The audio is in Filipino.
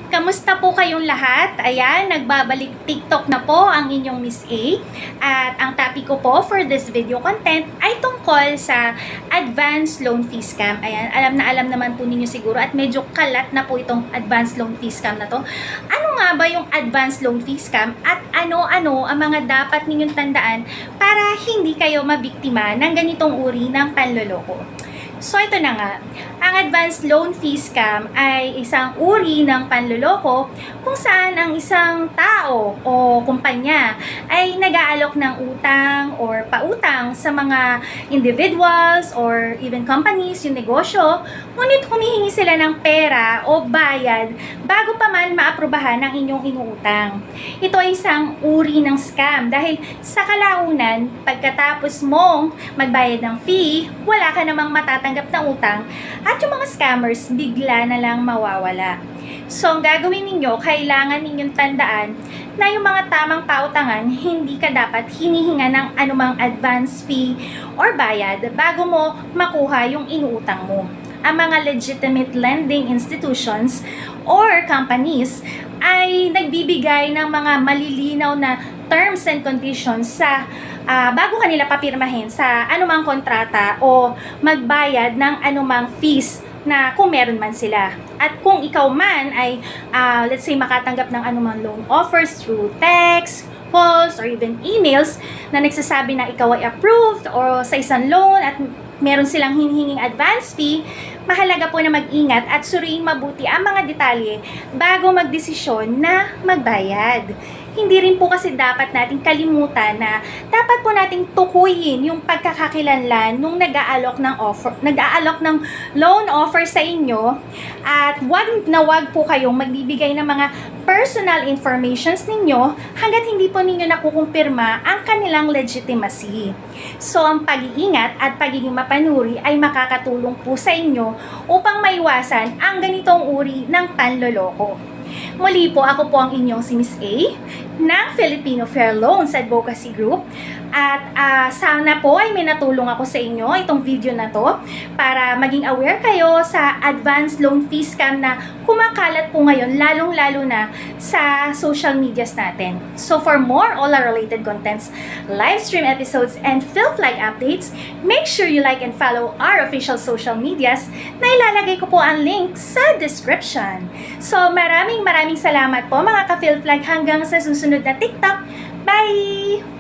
Kamusta po kayong lahat? Ayan, nagbabalik TikTok na po ang inyong Miss A. At ang topic ko po for this video content ay tungkol sa advanced loan fee scam. Ayan, alam naman po ninyo siguro at medyo kalat na po itong advanced loan fee scam na to. Ano nga ba yung advanced loan fee scam at ano-ano ang mga dapat ninyong tandaan para hindi kayo mabiktima ng ganitong uri ng panloloko? So ito na nga, ang advanced loan fee scam ay isang uri ng panloloko kung saan ang isang tao o kumpanya ay nag-aalok ng utang or pautang sa mga individuals or even companies, yung negosyo, ngunit humihingi sila ng pera o bayad bago pa man maaprubahan ang inyong inuutang. Ito ay isang uri ng scam dahil sa kalaunan, pagkatapos mong magbayad ng fee, wala ka namang matatanggap na utang at yung mga scammers bigla na lang mawawala. So, ang gagawin ninyo, kailangan ninyong tandaan na yung mga tamang pautangan, hindi ka dapat hinihinga ng anumang advance fee or bayad bago mo makuha yung inuutang mo. Ang mga legitimate lending institutions or companies ay nagbibigay ng mga malilinaw na terms and conditions sa bago kanila papirmahin sa anumang kontrata o magbayad ng anumang fees na kung meron man sila. At kung ikaw man ay let's say makatanggap ng anumang loan offers through text, calls, or even emails na nagsasabi na ikaw ay approved or sa isang loan at meron silang hinihinging advance fee, mahalaga po na mag-ingat at suriin mabuti ang mga detalye bago magdesisyon na magbayad. Hindi rin po kasi dapat nating kalimutan na dapat po nating tukuyin yung pagkakakilanlan nung nag-aalok ng loan offer sa inyo at wag po kayong magbibigay ng mga personal informations ninyo hanggat hindi po ninyo nakukumpirma ang kanilang legitimacy. So, ang pag-iingat at pagiging mapanuri ay makakatulong po sa inyo upang maiwasan ang ganitong uri ng panloloko. Muli po, ako po ang inyong si Miss A ng Filipino Fair Loans Advocacy Group at sana po ay may natulong ako sa inyo itong video na to para maging aware kayo sa advanced loan fee scam na kumakalat po ngayon lalong-lalo na sa social medias natin. So for more OLA-related contents, live stream episodes, and PhilFlag updates, make sure you like and follow our official social medias na ilalagay ko po ang link sa description. So maraming salamat po mga ka-PhilFlag hanggang sa susunod na TikTok. Bye!